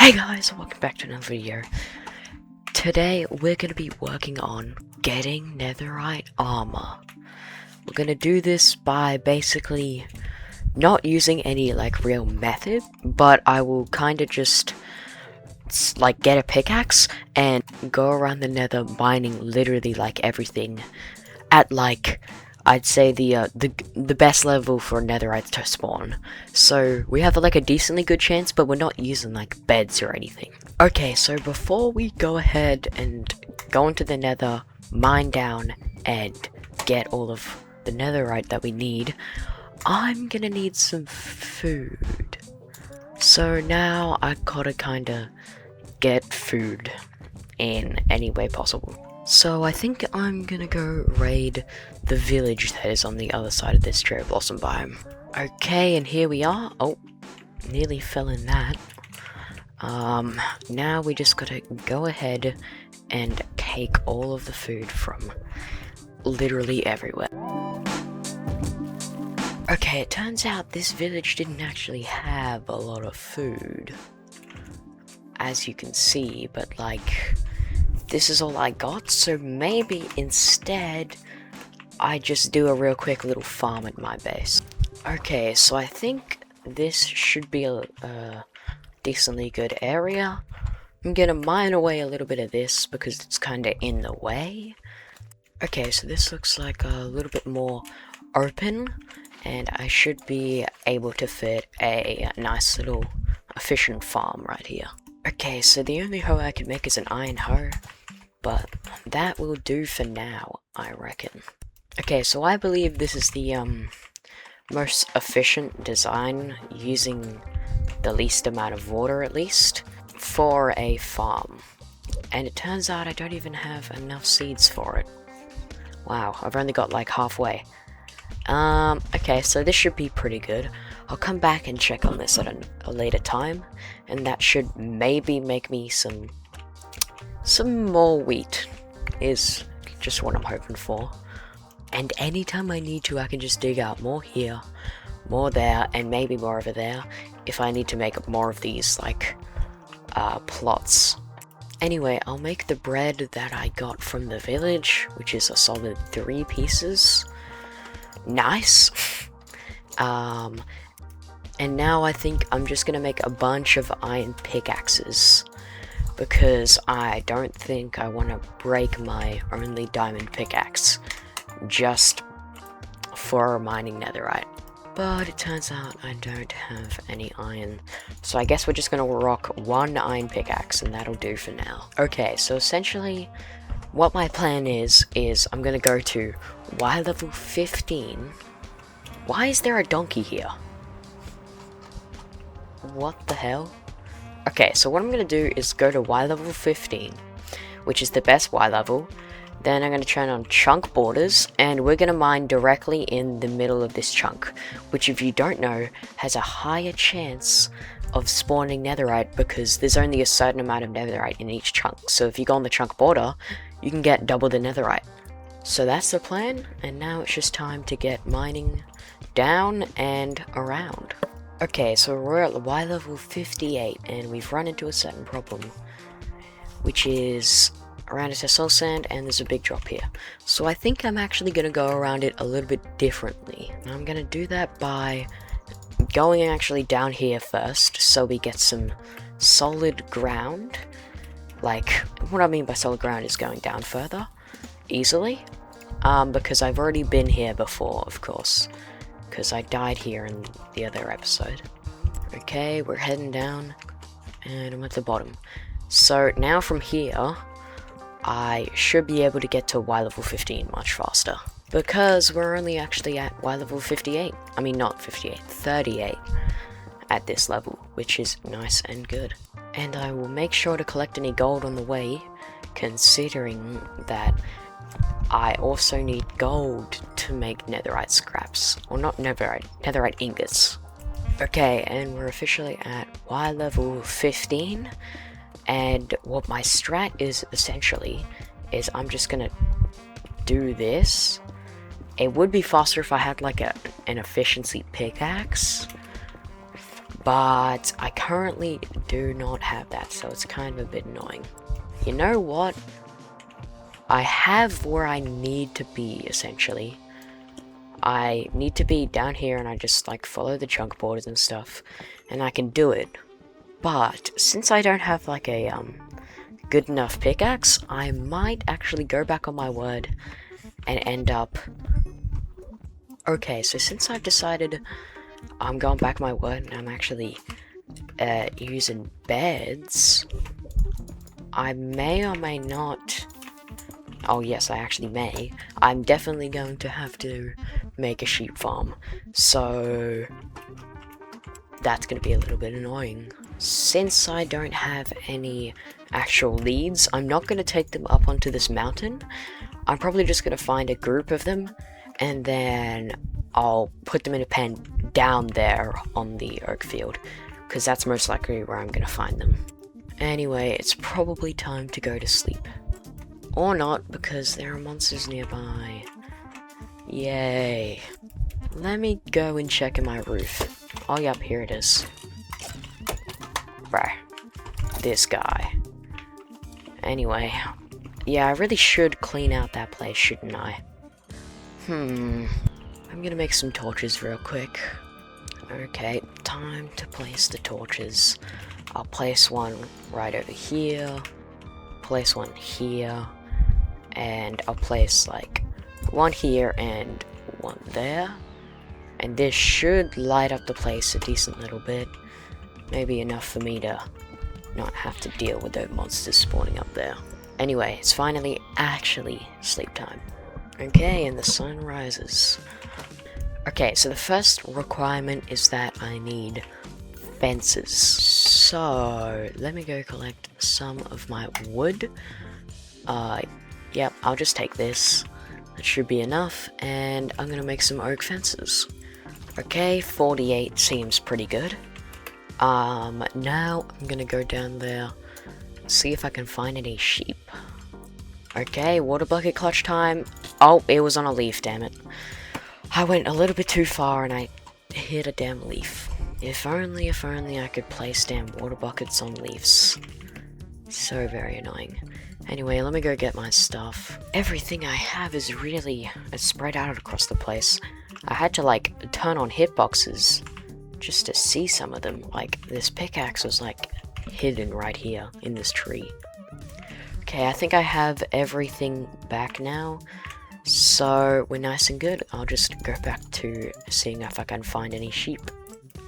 Hey guys, welcome back to another video. Today we're going to be working on getting netherite armor. We're going to do this by basically not using any like real method, but I will kind of just like get a pickaxe and go around the nether mining literally like everything at like I'd say the best level for netherite to spawn. So we have like a decently good chance, but we're not using like beds or anything. Okay, so before we go ahead and go into the nether, mine down, and get all of the netherite that we need, I'm gonna need some food. So now I gotta kinda get food in any way possible. So I think I'm gonna go raid the village that is on the other side of this cherry blossom biome. Okay, and here we are. Oh, nearly fell in that. Now we just gotta go ahead and take all of the food from literally everywhere. Okay, it turns out this village didn't actually have a lot of food, as you can see, but like, this is all I got, so maybe instead I just do a real quick little farm at my base. Okay, so I think this should be a decently good area. I'm gonna mine away a little bit of this because it's kinda in the way. Okay, so this looks like a little bit more open, and I should be able to fit a nice little efficient farm right here. Okay, so the only hoe I can make is an iron hoe, but that will do for now, I reckon. Okay, so I believe this is the most efficient design, using the least amount of water at least, for a farm. And it turns out I don't even have enough seeds for it. Wow, I've only got like halfway. Okay, so this should be pretty good. I'll come back and check on this at a later time, and that should maybe make me some more wheat, is just what I'm hoping for. And anytime I need to, I can just dig out more here, more there, and maybe more over there, if I need to make more of these, like, plots. Anyway, I'll make the bread that I got from the village, which is a solid 3 pieces. Nice! And now I think I'm just gonna make a bunch of iron pickaxes, because I don't think I want to break my only diamond pickaxe just for mining netherite. But it turns out I don't have any iron, so I guess we're just gonna rock 1 iron pickaxe, and that'll do for now. Okay, so essentially what my plan is I'm gonna go to Y level 15. Why is there a donkey here? What the hell? Okay, so what I'm gonna do is go to Y level 15, which is the best Y level. Then I'm gonna turn on chunk borders, and we're gonna mine directly in the middle of this chunk, which, if you don't know, has a higher chance of spawning netherite because there's only a certain amount of netherite in each chunk. So if you go on the chunk border, you can get double the netherite. So that's the plan, and now it's just time to get mining down and around. Okay, so we're at Y level 58, and we've run into a certain problem, which is around it soul sand, and there's a big drop here. So I think I'm actually going to go around it a little bit differently. And I'm going to do that by going actually down here first, so we get some solid ground. Like, what I mean by solid ground is going down further, easily, because I've already been here before, of course, because I died here in the other episode. Okay, we're heading down, and I'm at the bottom. So now from here, I should be able to get to Y level 15 much faster, because we're only actually at Y level 58. I mean, not 58, 38 at this level, which is nice and good. And I will make sure to collect any gold on the way, considering that I also need gold to make netherite scraps. Or not netherite ingots. Okay, and we're officially at Y level 15. And what my strat is essentially is I'm just gonna do this. It would be faster if I had like an efficiency pickaxe, but I currently do not have that, so it's kind of a bit annoying. You know what? I have where I need to be, essentially. I need to be down here, and I just, like, follow the chunk borders and stuff, and I can do it. But, since I don't have, like, a, good enough pickaxe, I might actually go back on my word and end up... Okay, so since I've decided I'm going back on my word and I'm actually using beds, I may or may not... Oh yes, I actually may. I'm definitely going to have to make a sheep farm, so that's going to be a little bit annoying. Since I don't have any actual leads, I'm not going to take them up onto this mountain. I'm probably just going to find a group of them, and then I'll put them in a pen down there on the oak field, because that's most likely where I'm going to find them. Anyway, it's probably time to go to sleep. Or not, because there are monsters nearby. Yay. Let me go and check in my roof. Oh, yep, here it is. Bruh. This guy. Anyway. Yeah, I really should clean out that place, shouldn't I? I'm gonna make some torches real quick. Okay, time to place the torches. I'll place one right over here. Place one here. And I'll place, like, one here and one there. And this should light up the place a decent little bit. Maybe enough for me to not have to deal with those monsters spawning up there. Anyway, it's finally actually sleep time. Okay, and the sun rises. Okay, so the first requirement is that I need fences. So, let me go collect some of my wood. Yep, I'll just take this. That should be enough, and I'm gonna make some oak fences. Okay, 48 seems pretty good. Now I'm gonna go down there, see if I can find any sheep. Okay, water bucket clutch time. Oh, it was on a leaf, damn it. I went a little bit too far and I hit a damn leaf. If only I could place damn water buckets on leaves. So very annoying. Anyway, let me go get my stuff. Everything I have is really spread out across the place. I had to, like, turn on hitboxes just to see some of them. Like, this pickaxe was, like, hidden right here in this tree. Okay, I think I have everything back now. So, we're nice and good. I'll just go back to seeing if I can find any sheep.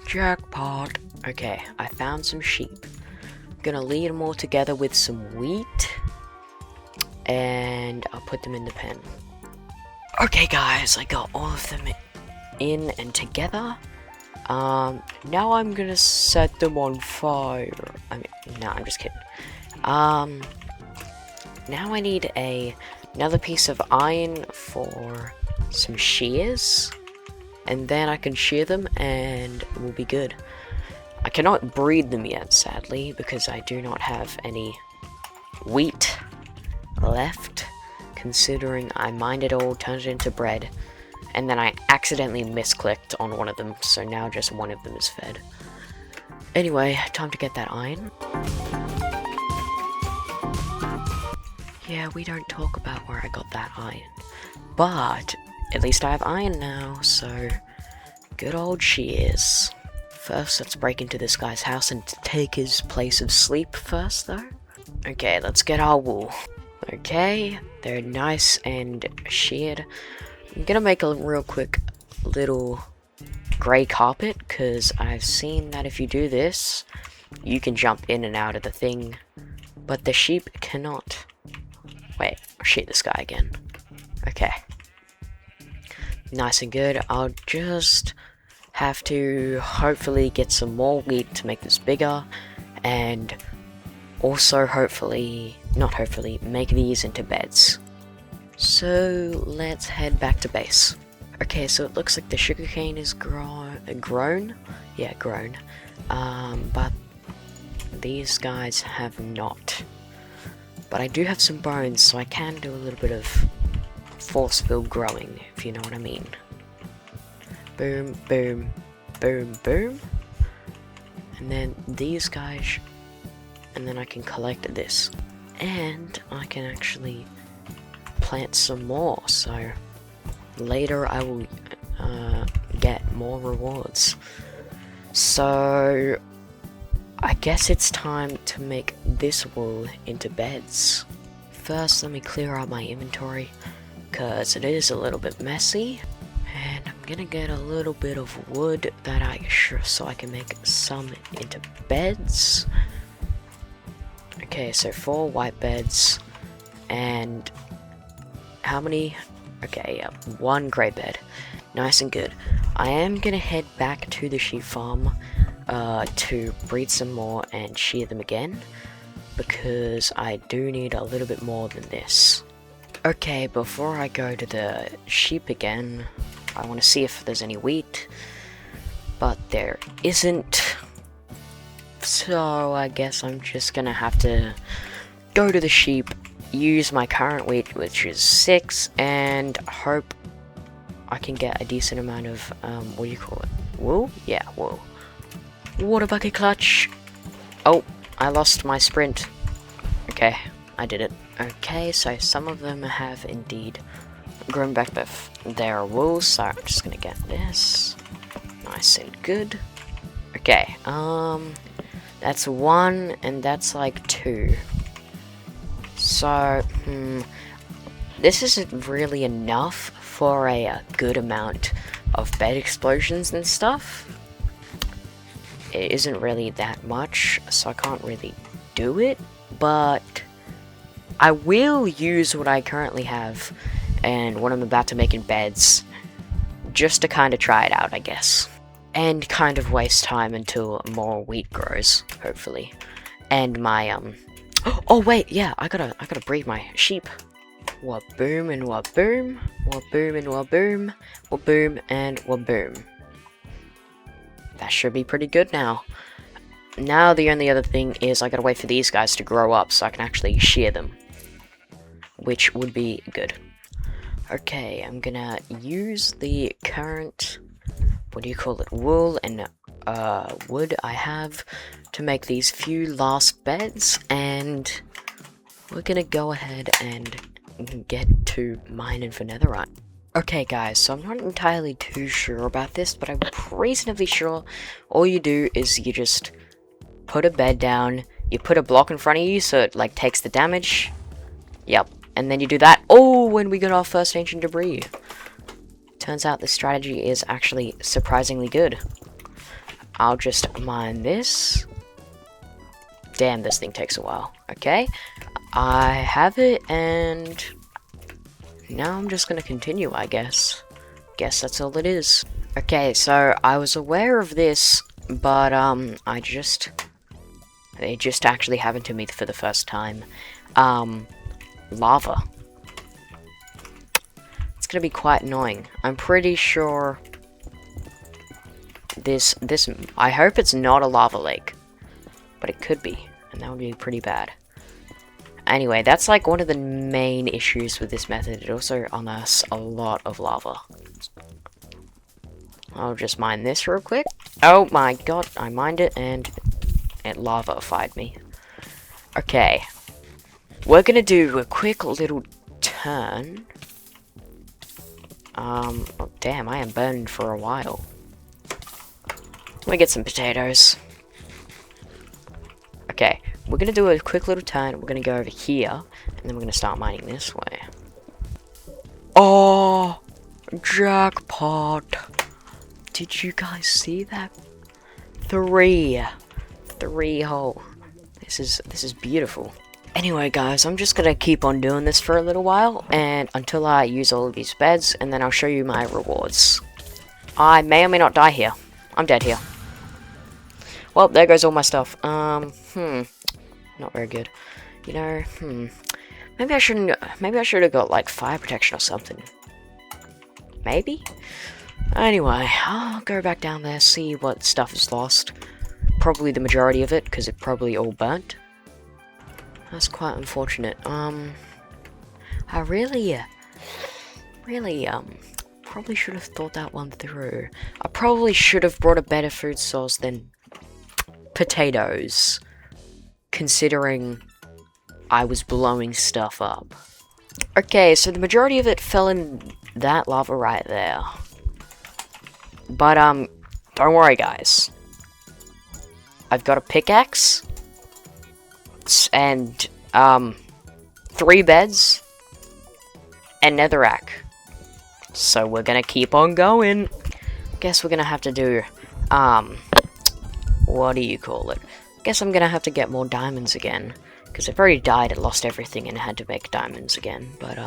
Jackpot! Okay, I found some sheep. I'm gonna lead them all together with some wheat. And I'll put them in the pen. Okay guys, I got all of them in and together. Now I'm gonna set them on fire. No, I'm just kidding. Now I need another piece of iron for some shears. And then I can shear them and we'll be good. I cannot breed them yet, sadly, because I do not have any wheat left, considering I mined it all, turned it into bread, and then I accidentally misclicked on one of them, so now just one of them is fed. Anyway, time to get that iron. Yeah, we don't talk about where I got that iron, but at least I have iron now, so good old shears. First, let's break into this guy's house and take his place of sleep first, though. Okay, let's get our wool. Okay, they're nice and sheared. I'm gonna make a real quick little grey carpet, because I've seen that if you do this, you can jump in and out of the thing, but the sheep cannot. Wait, I'll shear this guy again. Okay. Nice and good. I'll just have to hopefully get some more wheat to make this bigger, and also make these into beds. So let's head back to base. Okay, so it looks like the sugarcane is grown. Yeah, grown. But these guys have not. But I do have some bones, so I can do a little bit of force-filled growing, if you know what I mean. Boom, boom, boom, boom. and then these guys, and then I can collect this. And I can actually plant some more, so later I will get more rewards. So I guess it's time to make this wool into beds. First, let me clear out my inventory, because it is a little bit messy. And I'm gonna get a little bit of wood so I can make some into beds. Okay, so 4 white beds, and how many? Okay, yeah, 1 grey bed. Nice and good. I am gonna head back to the sheep farm to breed some more and shear them again, because I do need a little bit more than this. Okay, before I go to the sheep again, I want to see if there's any wheat, but there isn't. So I guess I'm just gonna have to go to the sheep, use my current wheat, which is 6, and hope I can get a decent amount of, what do you call it? Wool? Yeah, wool. Water bucket clutch! Oh, I lost my sprint. Okay, I did it. Okay, so some of them have indeed grown back their wool, so I'm just gonna get this. Nice and good. Okay, that's 1, and that's like 2. So, this isn't really enough for a good amount of bed explosions and stuff. It isn't really that much, so I can't really do it, but I will use what I currently have and what I'm about to make in beds, just to kind of try it out, I guess. And kind of waste time until more wheat grows, hopefully. And my, oh wait, yeah, I gotta breed my sheep. Waboom and waboom, waboom and waboom, waboom and waboom. That should be pretty good now. Now the only other thing is I gotta wait for these guys to grow up so I can actually shear them, which would be good. Okay, I'm gonna use the current, what do you call it, wool and wood I have to make these few last beds, and we're gonna go ahead and get to mining for netherite. Okay guys, so I'm not entirely too sure about this, but I'm reasonably sure all you do is you just put a bed down, you put a block in front of you so it like takes the damage. Yep, and then you do that. Oh, when we got our first ancient debris. Turns out this strategy is actually surprisingly good. I'll just mine this. Damn, this thing takes a while. Okay, I have it, and now I'm just gonna continue, I guess. Guess that's all it is. Okay, so I was aware of this, but it just actually happened to me for the first time. Lava. It's gonna be quite annoying. I'm pretty sure this, I hope it's not a lava lake, but it could be, and that would be pretty bad. Anyway, that's like one of the main issues with this method. It also unearths a lot of lava. I'll just mine this real quick. Oh my god, I mined it and it lava-fied me. Okay. We're gonna do a quick little turn. Oh, damn, I am burning for a while. Let me get some potatoes. Okay, we're gonna do a quick little turn. We're gonna go over here, and then we're gonna start mining this way. Oh, jackpot! Did you guys see that? 3 hole. This is beautiful. Anyway, guys, I'm just gonna keep on doing this for a little while, and until I use all of these beds, and then I'll show you my rewards. I may or may not die here. I'm dead here. Well, there goes all my stuff. Not very good. You know, maybe I should have got like fire protection or something. Maybe? Anyway, I'll go back down there, see what stuff is lost. Probably the majority of it, because it probably all burnt. That's quite unfortunate. I really, probably should have thought that one through. I probably should have brought a better food source than potatoes, considering I was blowing stuff up. Okay, so the majority of it fell in that lava right there. But, don't worry, guys. I've got a pickaxe, and, 3 beds, and netherrack. So we're gonna keep on going. Guess we're gonna have to do, what do you call it? Guess I'm gonna have to get more diamonds again. Because I've already died and lost everything and had to make diamonds again. But,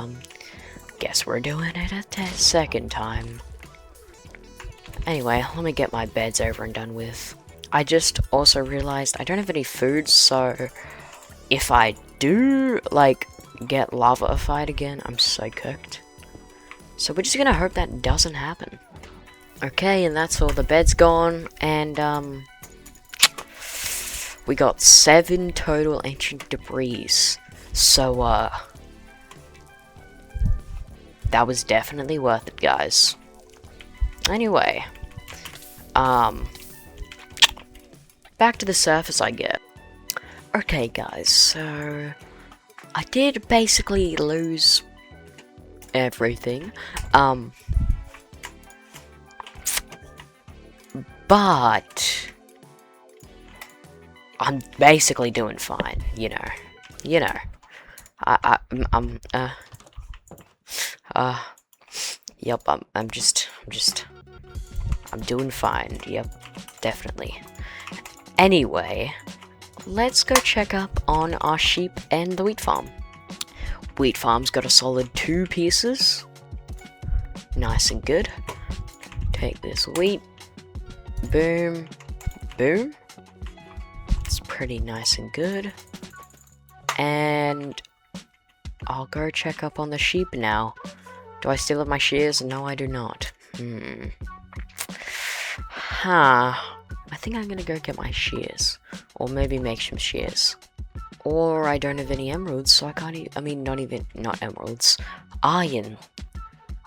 guess we're doing it a second time. Anyway, let me get my beds over and done with. I just also realized I don't have any food, so if I do, like, get lavafied again, I'm so cooked. So we're just gonna hope that doesn't happen. Okay, and that's all the beds gone, and, we got 7 total ancient debris. So, that was definitely worth it, guys. Anyway, back to the surface, I get. Okay, guys, so I did basically lose everything, but I'm basically doing fine, you know. Yep, I'm doing fine, yep, definitely. Anyway, let's go check up on our sheep and the wheat farm. Wheat farm's got a solid 2 pieces. Nice and good. Take this wheat. Boom. Boom. It's pretty nice and good. And I'll go check up on the sheep now. Do I still have my shears? No, I do not. I think I'm gonna go get my shears. Or maybe make some shears. Or I don't have any emeralds, so I can't not emeralds. Iron.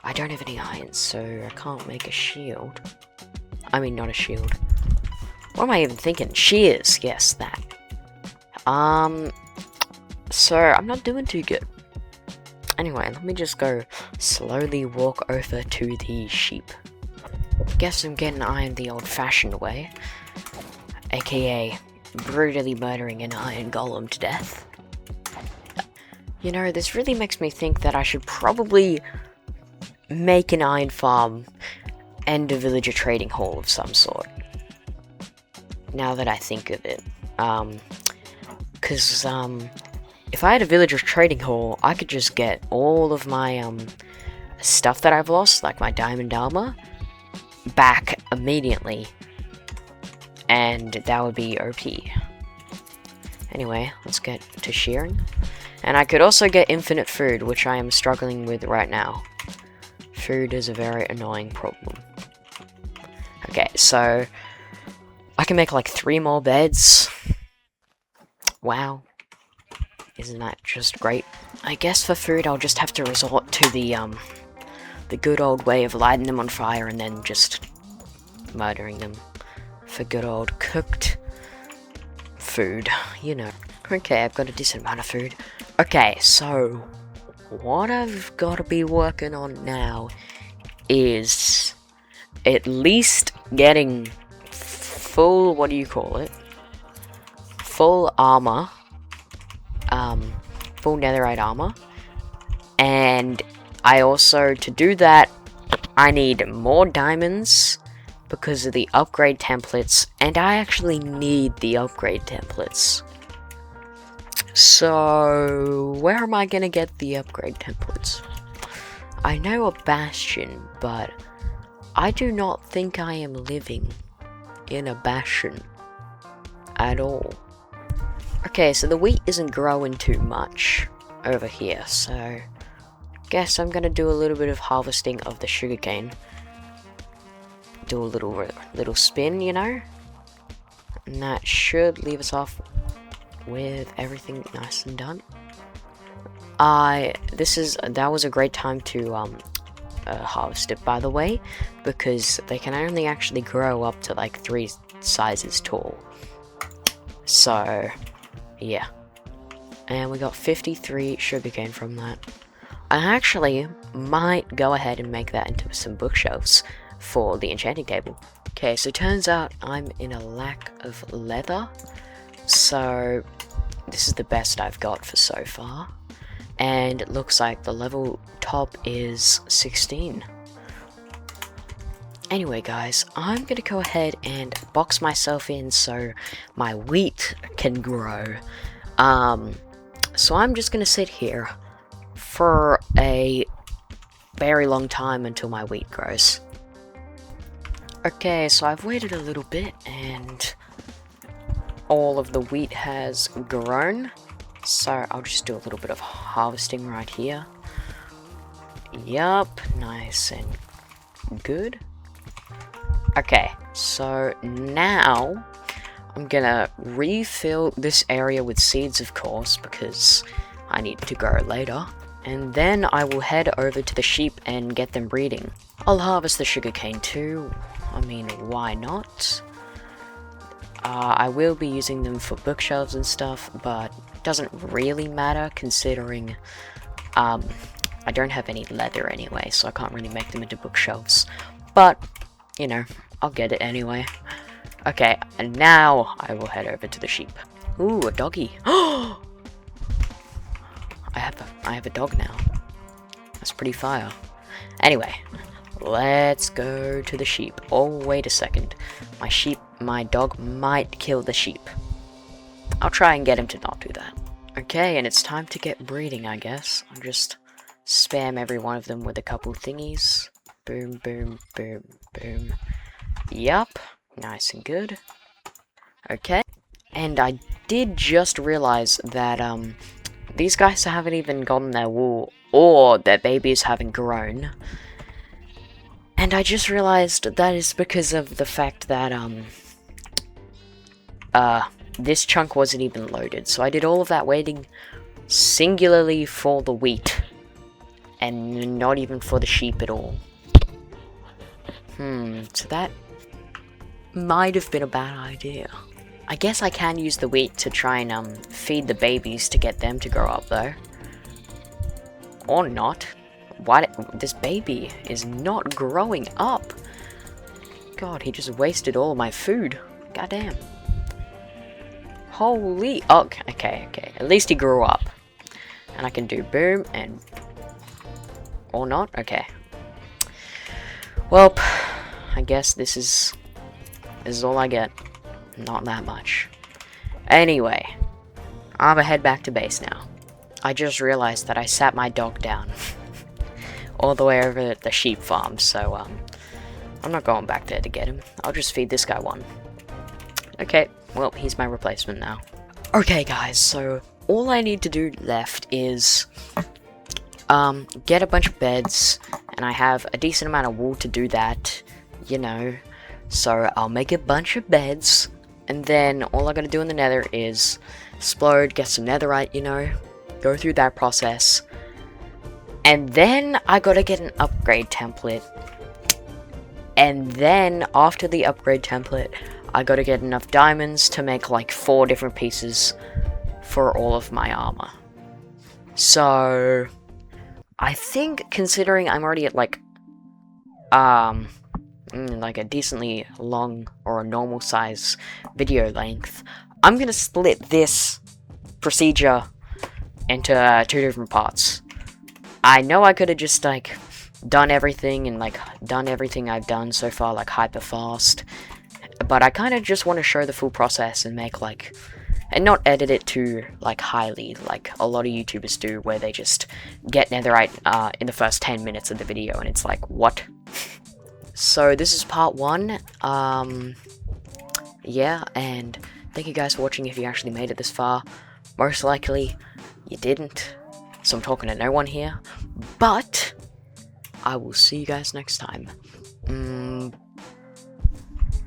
I don't have any iron, so I can't make a shield. I mean, not a shield. What am I even thinking? Shears, yes, that. So, I'm not doing too good. Anyway, let me just go slowly walk over to the sheep. Guess I'm getting iron the old-fashioned way. AKA, brutally murdering an iron golem to death. You know, this really makes me think that I should probably make an iron farm and a villager trading hall of some sort. Now that I think of it. Cause, if I had a villager trading hall, I could just get all of my, stuff that I've lost, like my diamond armor, back immediately. And that would be OP. Anyway, let's get to shearing. And I could also get infinite food, which I am struggling with right now. Food is a very annoying problem. Okay, so I can make like 3 more beds. Wow. Isn't that just great? I guess for food I'll just have to resort to the good old way of lighting them on fire and then just murdering them for good old cooked food, you know. Okay, I've got a decent amount of food. Okay, so what I've got to be working on now is at least getting full, what do you call it? Full armor. Full netherite armor. And I also, to do that, I need more diamonds because of the upgrade templates, and I actually need the upgrade templates. So, where am I gonna get the upgrade templates? I know a bastion, but I do not think I am living in a bastion at all. Okay, so the wheat isn't growing too much over here, so guess I'm gonna do a little bit of harvesting of the sugarcane. Do a little spin, you know? And that should leave us off with everything nice and done. That was a great time to harvest it, by the way, because they can only actually grow up to like 3 sizes tall. So, yeah. And we got 53 sugarcane from that. I actually might go ahead and make that into some bookshelves for the enchanting table. Okay, so turns out I'm in a lack of leather. So, this is the best I've got for so far. And it looks like the level top is 16. Anyway guys, I'm gonna go ahead and box myself in so my wheat can grow. So I'm just gonna sit here for a very long time until my wheat grows. Okay, so I've waited a little bit and all of the wheat has grown. So I'll just do a little bit of harvesting right here. Yup, nice and good. Okay, so now I'm gonna refill this area with seeds, of course, because I need to grow later. And then I will head over to the sheep and get them breeding. I'll harvest the sugarcane too. I mean, why not? I will be using them for bookshelves and stuff, but it doesn't really matter considering I don't have any leather anyway, so I can't really make them into bookshelves. But, you know, I'll get it anyway. Okay, and now I will head over to the sheep. Ooh, a doggy. I have a dog now. That's pretty fire. Anyway, let's go to the sheep. Oh, wait a second. My dog might kill the sheep. I'll try and get him to not do that. Okay, and it's time to get breeding, I guess. I'll just spam every one of them with a couple thingies. Boom, boom, boom, boom. Yup, nice and good. Okay, and I did just realize that these guys haven't even gotten their wool, or their babies haven't grown. And I just realized that is because of the fact that this chunk wasn't even loaded. So I did all of that waiting singularly for the wheat, and not even for the sheep at all. So that might have been a bad idea. I guess I can use the wheat to try and feed the babies to get them to grow up though. Or not. Why? This baby is not growing up. God, he just wasted all my food. Goddamn. Holy. Okay. At least he grew up. And I can do boom and. Or not? Okay. Well, I guess this is all I get. Not that much. Anyway, I'm gonna head back to base now. I just realized that I sat my dog down. All the way over at the sheep farm, so I'm not going back there to get him. I'll just feed this guy one. Okay, well, he's my replacement now. Okay guys, so all I need to do left is get a bunch of beds, and I have a decent amount of wool to do that, you know. So I'll make a bunch of beds, and then all I gotta do in the nether is explode, get some netherite, you know, go through that process. And then I gotta get an upgrade template. And then after the upgrade template, I gotta get enough diamonds to make like 4 different pieces for all of my armor. So I think considering I'm already at like a decently long or a normal size video length, I'm gonna split this procedure into 2 different parts. I know I could have just like done everything and like done everything I've done so far like hyper fast, but I kind of just want to show the full process and make like, and not edit it too like highly like a lot of YouTubers do, where they just get netherite in the first 10 minutes of the video and it's like, what? So this is part 1. Yeah, and thank you guys for watching if you actually made it this far. Most likely you didn't, so I'm talking to no one here, but I will see you guys next time.